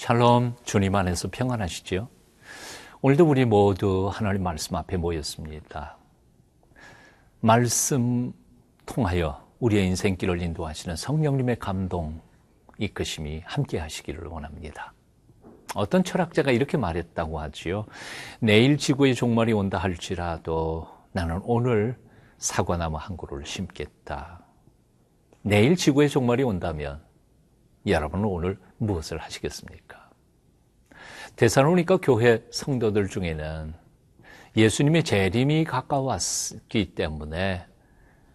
샬롬, 주님 안에서 평안하시죠? 오늘도 우리 모두 하나님 말씀 앞에 모였습니다. 말씀 통하여 우리의 인생길을 인도하시는 성령님의 감동, 이끄심이 함께 하시기를 원합니다. 어떤 철학자가 이렇게 말했다고 하지요. 내일 지구의 종말이 온다 할지라도 나는 오늘 사과나무 한 그루를 심겠다. 내일 지구의 종말이 온다면 여러분은 오늘 무엇을 하시겠습니까? 데살로니가 교회 성도들 중에는 예수님의 재림이 가까웠기 때문에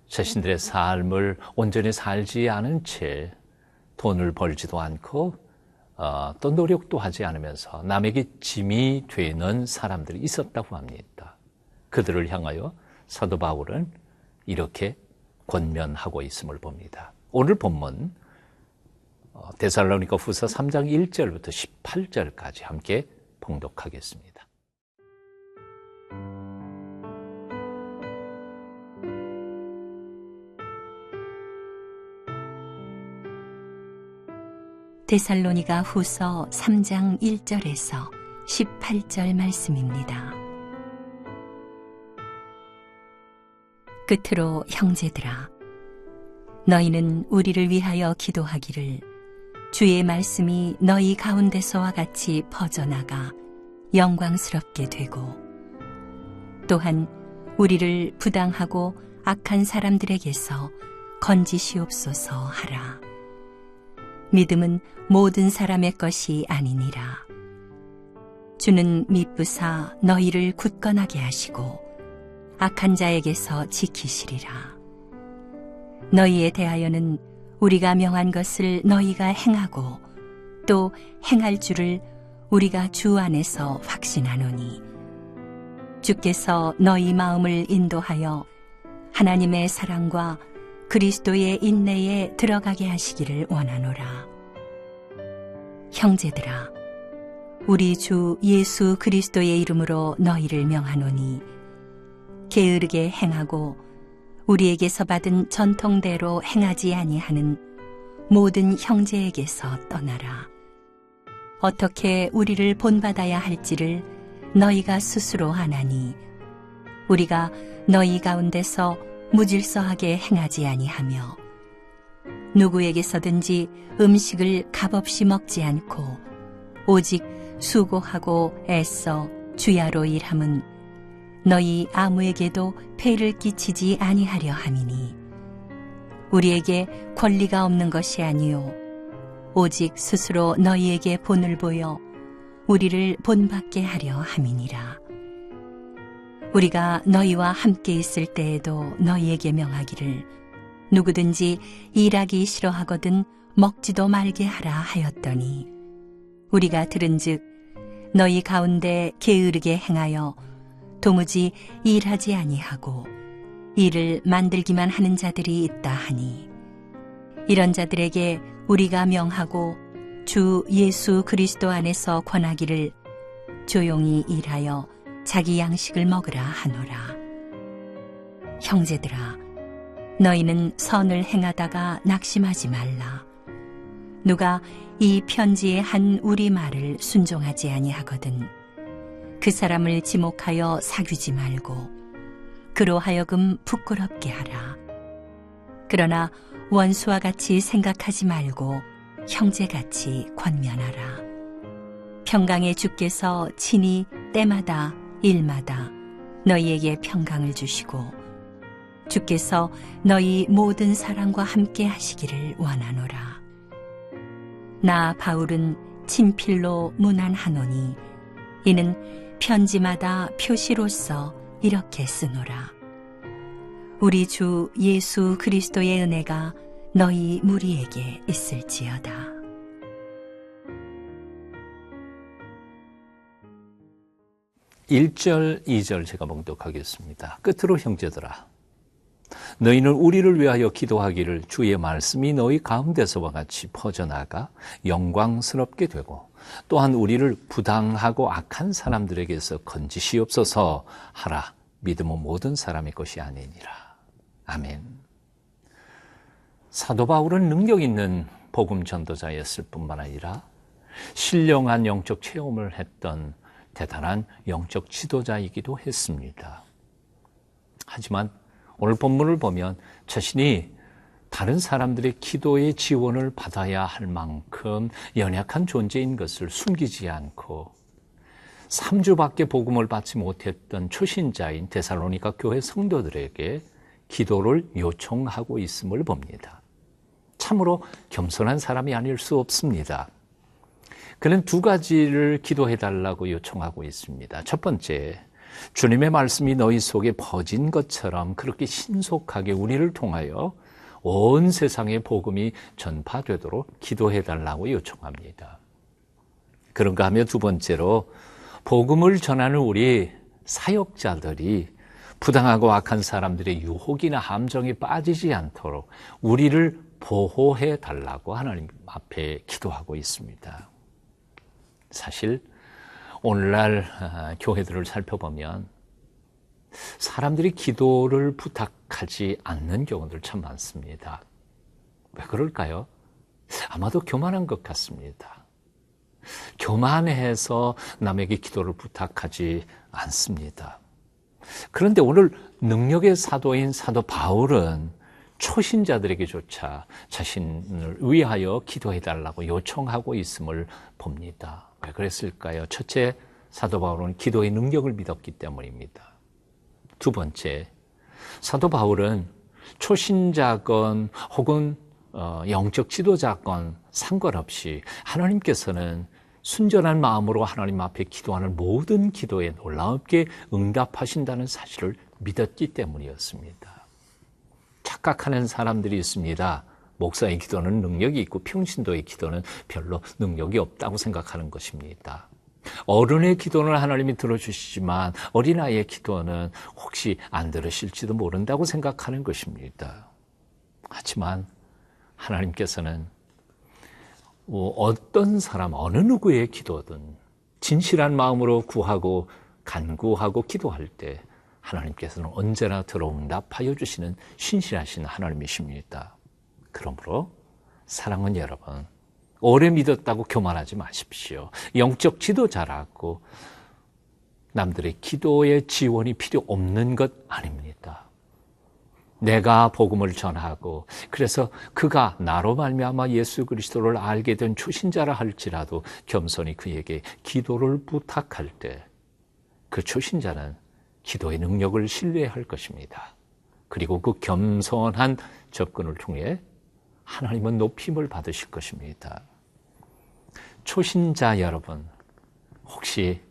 자신들의 삶을 온전히 살지 않은 채 돈을 벌지도 않고 또 노력도 하지 않으면서 남에게 짐이 되는 사람들이 있었다고 합니다. 그들을 향하여 사도 바울은 이렇게 권면하고 있음을 봅니다. 오늘 본문 데살로니가 후서 3장 1절부터 18절까지 함께 봉독하겠습니다. 데살로니가 후서 3장 1절에서 18절 말씀입니다. 끝으로 형제들아, 너희는 우리를 위하여 기도하기를 주의 말씀이 너희 가운데서와 같이 퍼져나가 영광스럽게 되고 또한 우리를 부당하고 악한 사람들에게서 건지시옵소서 하라. 믿음은 모든 사람의 것이 아니니라. 주는 미쁘사 너희를 굳건하게 하시고 악한 자에게서 지키시리라. 너희에 대하여는 우리가 명한 것을 너희가 행하고 또 행할 줄을 우리가 주 안에서 확신하노니 주께서 너희 마음을 인도하여 하나님의 사랑과 그리스도의 인내에 들어가게 하시기를 원하노라. 형제들아, 우리 주 예수 그리스도의 이름으로 너희를 명하노니 게으르게 행하고 우리에게서 받은 전통대로 행하지 아니하는 모든 형제에게서 떠나라. 어떻게 우리를 본받아야 할지를 너희가 스스로 아나니 우리가 너희 가운데서 무질서하게 행하지 아니하며 누구에게서든지 음식을 값없이 먹지 않고 오직 수고하고 애써 주야로 일함은 너희 아무에게도 폐를 끼치지 아니하려 함이니 우리에게 권리가 없는 것이 아니요 오직 스스로 너희에게 본을 보여 우리를 본받게 하려 함이니라. 우리가 너희와 함께 있을 때에도 너희에게 명하기를 누구든지 일하기 싫어하거든 먹지도 말게 하라 하였더니 우리가 들은즉 너희 가운데 게으르게 행하여 도무지 일하지 아니하고 일을 만들기만 하는 자들이 있다 하니 이런 자들에게 우리가 명하고 주 예수 그리스도 안에서 권하기를 조용히 일하여 자기 양식을 먹으라 하노라. 형제들아, 너희는 선을 행하다가 낙심하지 말라. 누가 이 편지의 한 우리 말을 순종하지 아니하거든 그 사람을 지목하여 사귀지 말고 그로 하여금 부끄럽게 하라. 그러나 원수와 같이 생각하지 말고 형제같이 권면하라. 평강의 주께서 친히 때마다 일마다 너희에게 평강을 주시고 주께서 너희 모든 사랑과 함께 하시기를 원하노라. 나 바울은 친필로 문안하노니 이는 편지마다 표시로서 이렇게 쓰노라. 우리 주 예수 그리스도의 은혜가 너희 무리에게 있을지어다. 일 절, 2절 제가 봉독하겠습니다. 끝으로 형제들아, 너희는 우리를 위하여 기도하기를 주의 말씀이 너희 가운데서와 같이 퍼져나가 영광스럽게 되고 또한 우리를 부당하고 악한 사람들에게서 건지시옵소서 하라. 믿음은 모든 사람의 것이 아니니라. 아멘. 사도 바울은 능력 있는 복음 전도자였을 뿐만 아니라 신령한 영적 체험을 했던 대단한 영적 지도자이기도 했습니다. 하지만 오늘 본문을 보면 자신이 다른 사람들의 기도의 지원을 받아야 할 만큼 연약한 존재인 것을 숨기지 않고 3주밖에 복음을 받지 못했던 초신자인 데살로니가 교회 성도들에게 기도를 요청하고 있음을 봅니다. 참으로 겸손한 사람이 아닐 수 없습니다. 그는 두 가지를 기도해달라고 요청하고 있습니다. 첫 번째, 주님의 말씀이 너희 속에 퍼진 것처럼 그렇게 신속하게 우리를 통하여 온 세상에 복음이 전파되도록 기도해달라고 요청합니다. 그런가 하며 두 번째로 복음을 전하는 우리 사역자들이 부당하고 악한 사람들의 유혹이나 함정에 빠지지 않도록 우리를 보호해달라고 하나님 앞에 기도하고 있습니다. 사실 오늘날 교회들을 살펴보면 사람들이 기도를 부탁하지 않는 경우들 참 많습니다. 왜 그럴까요? 아마도 교만한 것 같습니다. 교만해서 남에게 기도를 부탁하지 않습니다. 그런데 오늘 능력의 사도인 사도 바울은 초신자들에게조차 자신을 위하여 기도해달라고 요청하고 있음을 봅니다. 왜 그랬을까요? 첫째, 사도 바울은 기도의 능력을 믿었기 때문입니다. 두 번째, 사도 바울은 초신자건 혹은 영적 지도자건 상관없이 하나님께서는 순전한 마음으로 하나님 앞에 기도하는 모든 기도에 놀랍게 응답하신다는 사실을 믿었기 때문이었습니다. 착각하는 사람들이 있습니다. 목사의 기도는 능력이 있고 평신도의 기도는 별로 능력이 없다고 생각하는 것입니다. 어른의 기도는 하나님이 들어주시지만 어린아이의 기도는 혹시 안 들으실지도 모른다고 생각하는 것입니다. 하지만 하나님께서는 어떤 사람, 어느 누구의 기도든 진실한 마음으로 구하고 간구하고 기도할 때 하나님께서는 언제나 들어응답하여 주시는 신실하신 하나님이십니다. 그러므로 사랑하는 여러분, 오래 믿었다고 교만하지 마십시오. 영적 지도자라고 남들의 기도의 지원이 필요 없는 것 아닙니다. 내가 복음을 전하고 그래서 그가 나로 말미암아 예수 그리스도를 알게 된 초신자라 할지라도 겸손히 그에게 기도를 부탁할 때 그 초신자는 기도의 능력을 신뢰할 것입니다. 그리고 그 겸손한 접근을 통해 하나님은 높임을 받으실 것입니다. 초신자 여러분, 혹시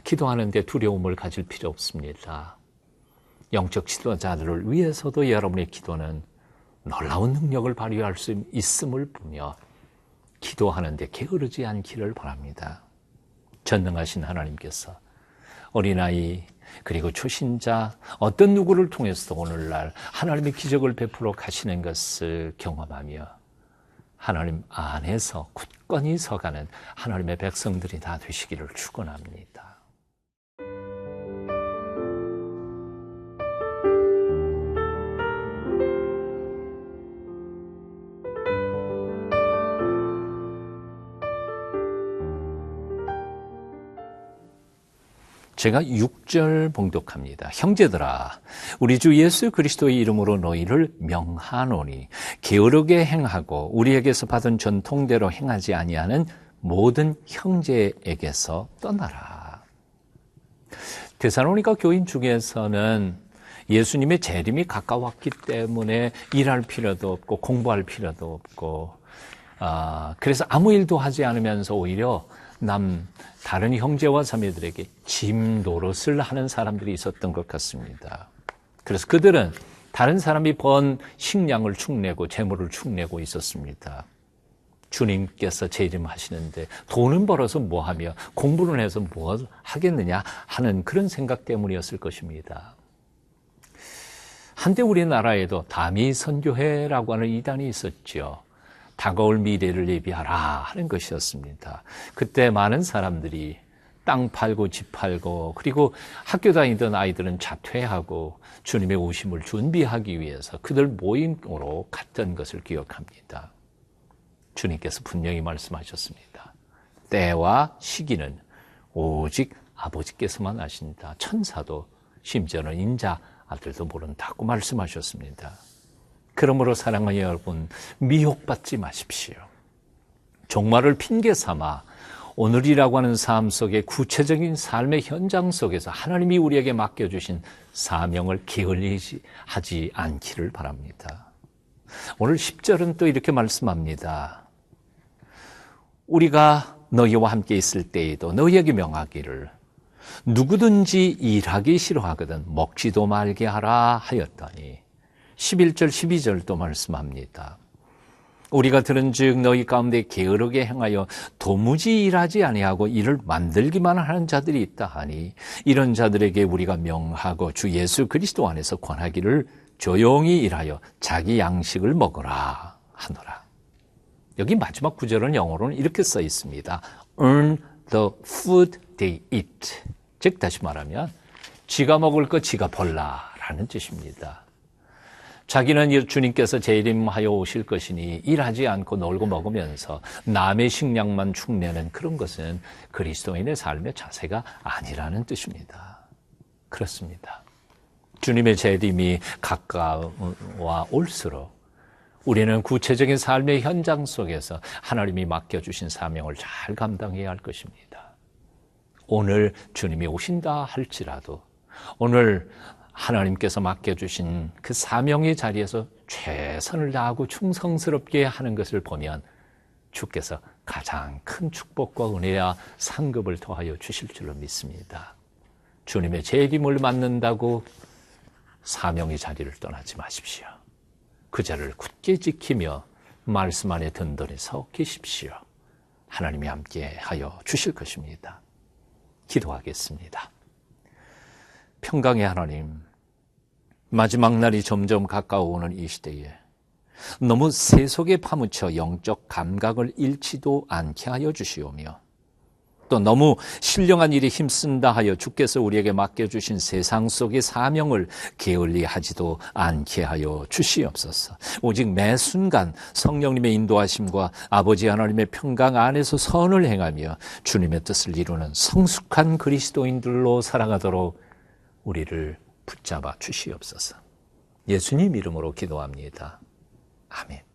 기도하는데 두려움을 가질 필요 없습니다. 영적 지도자들을 위해서도 여러분의 기도는 놀라운 능력을 발휘할 수 있음을 보며 기도하는데 게으르지 않기를 바랍니다. 전능하신 하나님께서 어린아이 그리고 초신자 어떤 누구를 통해서도 오늘날 하나님의 기적을 베풀어 가시는 것을 경험하며 하나님 안에서 굳건히 서가는 하나님의 백성들이 다 되시기를 축원합니다. 제가 6절 봉독합니다. 형제들아, 우리 주 예수 그리스도의 이름으로 너희를 명하노니 게으르게 행하고 우리에게서 받은 전통대로 행하지 아니하는 모든 형제에게서 떠나라. 데살로니가 교인 중에서는 예수님의 재림이 가까웠기 때문에 일할 필요도 없고 공부할 필요도 없고 그래서 아무 일도 하지 않으면서 오히려 다른 형제와 자매들에게 짐 노릇을 하는 사람들이 있었던 것 같습니다. 그래서 그들은 다른 사람이 번 식량을 축내고 재물을 축내고 있었습니다. 주님께서 재림하시는데 돈은 벌어서 뭐하며 공부를 해서 뭐 하겠느냐 하는 그런 생각 때문이었을 것입니다. 한때 우리나라에도 다미 선교회라고 하는 이단이 있었죠. 다가올 미래를 예비하라 하는 것이었습니다. 그때 많은 사람들이 땅 팔고 집 팔고 그리고 학교 다니던 아이들은 자퇴하고 주님의 오심을 준비하기 위해서 그들 모임으로 갔던 것을 기억합니다. 주님께서 분명히 말씀하셨습니다. 때와 시기는 오직 아버지께서만 아신다. 천사도 심지어는 인자 아들도 모른다고 말씀하셨습니다. 그러므로 사랑하는 여러분, 미혹받지 마십시오. 종말을 핑계 삼아 오늘이라고 하는 삶 속에 구체적인 삶의 현장 속에서 하나님이 우리에게 맡겨주신 사명을 게을리하지 않기를 바랍니다. 오늘 10절은 또 이렇게 말씀합니다. 우리가 너희와 함께 있을 때에도 너희에게 명하기를 누구든지 일하기 싫어하거든 먹지도 말게 하라 하였더니 11절 12절도 말씀합니다. 우리가 들은즉 너희 가운데 게으르게 행하여 도무지 일하지 아니하고 일을 만들기만 하는 자들이 있다 하니 이런 자들에게 우리가 명하고 주 예수 그리스도 안에서 권하기를 조용히 일하여 자기 양식을 먹으라 하노라. 여기 마지막 구절은 영어로는 이렇게 써 있습니다. Earn the food they eat. 즉 다시 말하면 지가 먹을 거 지가 벌라라는 뜻입니다. 자기는 주님께서 재림하여 오실 것이니 일하지 않고 놀고 먹으면서 남의 식량만 축내는 그런 것은 그리스도인의 삶의 자세가 아니라는 뜻입니다. 그렇습니다. 주님의 재림이 가까워 올수록 우리는 구체적인 삶의 현장 속에서 하나님이 맡겨주신 사명을 잘 감당해야 할 것입니다. 오늘 주님이 오신다 할지라도 오늘 하나님께서 맡겨주신 그 사명의 자리에서 최선을 다하고 충성스럽게 하는 것을 보면 주께서 가장 큰 축복과 은혜와 상급을 더하여 주실 줄로 믿습니다. 주님의 재림을 맞는다고 사명의 자리를 떠나지 마십시오. 그 자를 굳게 지키며 말씀 안에 든든히 서 계십시오. 하나님이 함께 하여 주실 것입니다. 기도하겠습니다. 평강의 하나님, 마지막 날이 점점 가까워오는 이 시대에 너무 세속에 파묻혀 영적 감각을 잃지도 않게 하여 주시오며 또 너무 신령한 일에 힘쓴다 하여 주께서 우리에게 맡겨주신 세상 속의 사명을 게을리 하지도 않게 하여 주시옵소서. 오직 매 순간 성령님의 인도하심과 아버지 하나님의 평강 안에서 선을 행하며 주님의 뜻을 이루는 성숙한 그리스도인들로 살아가도록 우리를 붙잡아 주시옵소서. 예수님 이름으로 기도합니다. 아멘.